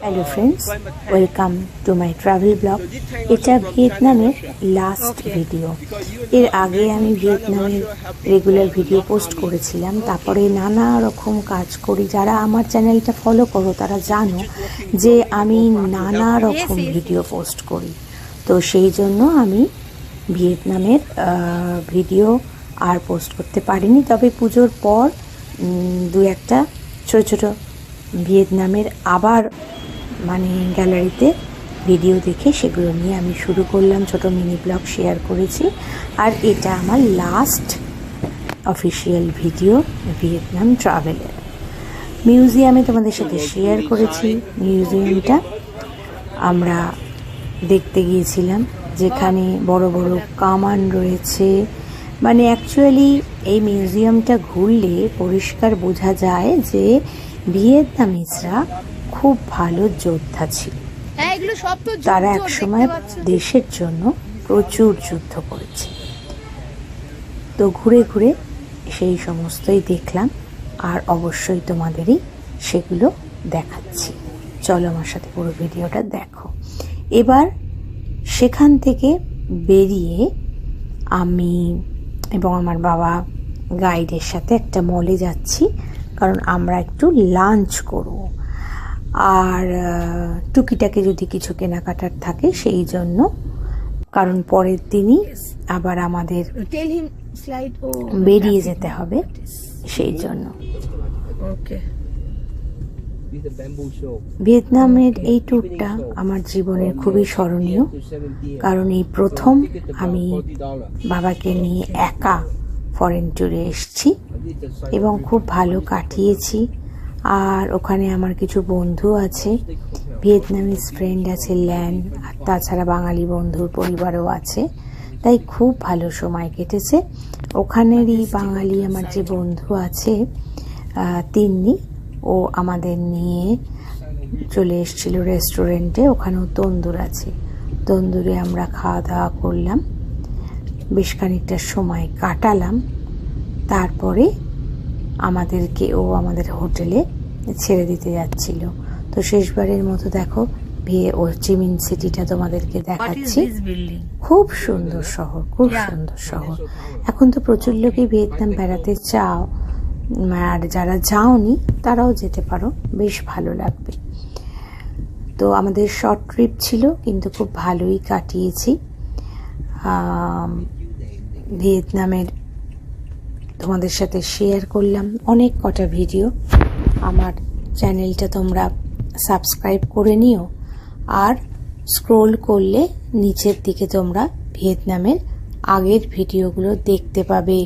Hello friends, welcome to my travel blog. এটা ভিয়েতনামের last video. এর আগে আমি ভিয়েতনামের রেগুলার ভিডিও পোস্ট করেছিলাম, তারপরে নানা রকম কাজ করি। যারা আমার চ্যানেলটা ফলো করো তারা জানো যে আমি নানা রকম ভিডিও পোস্ট করি। তো সেই জন্য আমি ভিয়েতনামের ভিডিও আর পোস্ট করতে পারিনি। তবে পুজোর পর দু একটা ছোটো ছোটো ভিয়েতনামের আবার গ্যালারিতে ভিডিও দেখে সেগুলো নিয়ে আমি শুরু করলাম, ছোট মিনি ব্লগ শেয়ার করেছি। আর এটা আমার লাস্ট অফিসিয়াল ভিডিও ভিয়েতনাম ট্রাভেলের। মিউজিয়ামে তোমাদের সাথে শেয়ার করেছি। মিউজিয়ামটা আমরা দেখতে গিয়েছিলাম, যেখানে বড় বড় কামান রয়েছে। অ্যাকচুয়ালি এই মিউজিয়ামটা ঘুরলে পরিষ্কার বোঝা যায় যে ভিয়েতনামিজরা খুব ভালো যোদ্ধা ছিল। তারা একসময় দেশের জন্য প্রচুর যুদ্ধ করেছে। তো ঘুরে ঘুরে সেই সমস্তই দেখলাম, আর অবশ্যই তোমাদেরই সেগুলো দেখাচ্ছি। চলো আমার সাথে পুরো ভিডিওটা দেখো। এবার সেখান থেকে বেরিয়ে আমি এবং আমার বাবা গাইডের সাথে একটা মলে যাচ্ছি, কারণ আমরা একটু লাঞ্চ করব। আর টুকিটাকে যদি কিছু কেনাকাটার থাকে সেই জন্য, কারণ পরের দিনই আবার আমাদের বেরিয়ে যেতে হবে, সেই জন্য। ভিয়েতনামের এই ট্যুরটা আমার জীবনের খুবই স্মরণীয়, কারণ এই প্রথম আমি বাবাকে নিয়ে একা ফরেন ট্যুরে এসেছি এবং খুব ভালো কাটিয়েছি। আর ওখানে আমার কিছু বন্ধু আছে, ভিয়েতনামিজ ফ্রেন্ড আছে ল্যান, আর তাছাড়া বাঙালি বন্ধুর পরিবারও আছে, তাই খুব ভালো সময় কেটেছে। ওখানেরই বাঙালি আমার যে বন্ধু আছে তিন্নি, ও আমাদের নিয়ে চলে এসেছিল রেস্টুরেন্টে। ওখানেও তন্দুর আছে, তন্দুরে আমরা খাওয়া দাওয়া করলাম, বেশ খানিকটা সময় কাটালাম। তারপরে আমাদেরকে ও আমাদের হোটেলে ছেড়ে দিতে যাচ্ছিল। তো শেষবারের মতো দেখো ও চিমিন সিটিটা তোমাদেরকে দেখাচ্ছি। খুব সুন্দর শহর, খুব সুন্দর শহর। এখন তো প্রচুর লোকই ভিয়েতনাম বেড়াতে চাও, আর যারা যাওনি তারাও যেতে পারো, বেশ ভালো লাগবে। তো আমাদের শর্ট ট্রিপ ছিল, কিন্তু খুব ভালোই কাটিয়েছি। ভিয়েতনামের তোমাদের সাথে শেয়ার করলাম অনেক কটা ভিডিও। আমার চ্যানেলটা তোমরা সাবস্ক্রাইব করে নিও, আর স্ক্রোল করলে নিচের দিকে তোমরা ভিয়েতনামের আগের ভিডিওগুলো দেখতে পাবে,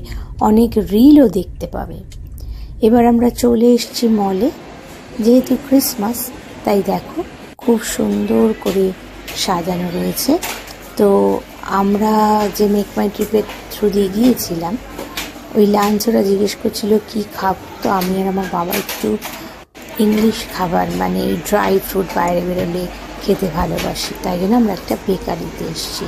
অনেক রিলও দেখতে পাবে। এবার আমরা চলে এসেছি মলে। যেহেতু ক্রিসমাস, তাই দেখো খুব সুন্দর করে সাজানো রয়েছে। তো আমরা যে মেক মাই ট্রিপের থ্রু দিয়ে গিয়েছিলাম, ওই লাঞ্চ ওরা জিজ্ঞেস করছিল কি খাবো। তো আমি আর আমার বাবা একটু ইংলিশ খাবার, এই ড্রাই ফ্রুট বাইরে বেরোলে খেতে ভালোবাসি, তাই জন্য আমরা একটা বেকারিতে এসেছি।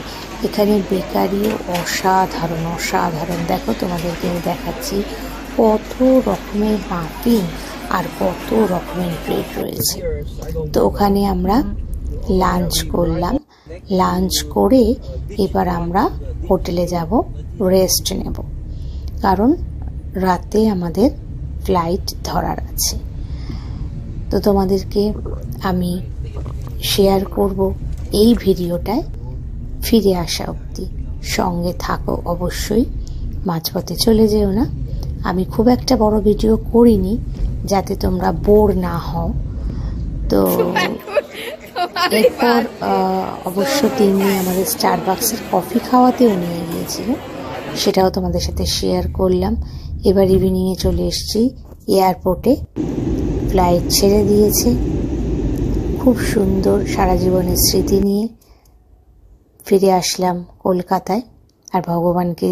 এখানে বেকারিও অসাধারণ অসাধারণ। দেখো তোমাদেরকে আমি দেখাচ্ছি, কত রকমের মাফিন আর কত রকমের ব্রেড রয়েছে। তো ওখানে আমরা লাঞ্চ করলাম। লাঞ্চ করে এবার আমরা হোটেলে যাব, রেস্ট নেব, কারণ রাতে আমাদের ফ্লাইট ধরার আছে। তো তোমাদেরকে আমি শেয়ার করব এই ভিডিওটায়। ফিরে আসা অবধি সঙ্গে থাকো অবশ্যই, মাঝপথে চলে যেও না। আমি খুব একটা বড় ভিডিও করিনি, যাতে তোমরা বোর না হও। তো এরপর অবশ্য তিনি আমাদের স্টারবাক্সের কফি খাওয়াতেও নিয়ে গিয়েছিল, সেটাও তোমাদের সাথে শেয়ার করলাম। এবার ইভিনিংয়ে চলে এসেছি এয়ারপোর্টে, ফ্লাইট ছেড়ে দিয়েছে। খুব সুন্দর সারা জীবনের স্মৃতি নিয়ে ফিরে আসলাম কলকাতায়, আর ভগবানকে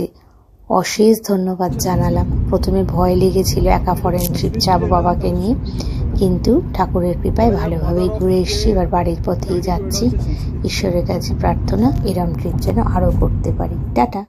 অশেষ ধন্যবাদ জানালাম। প্রথমে ভয় লেগেছিল একা ফরেন ট্রিপ যাবো বাবাকে নিয়ে, কিন্তু ঠাকুরের কৃপায় ভালোভাবেই ঘুরে এসেছি। এবার বাড়ির পথেই যাচ্ছি। ঈশ্বরের কাছে প্রার্থনা এরম ট্রিপ যেন আরও করতে পারি। টাটা।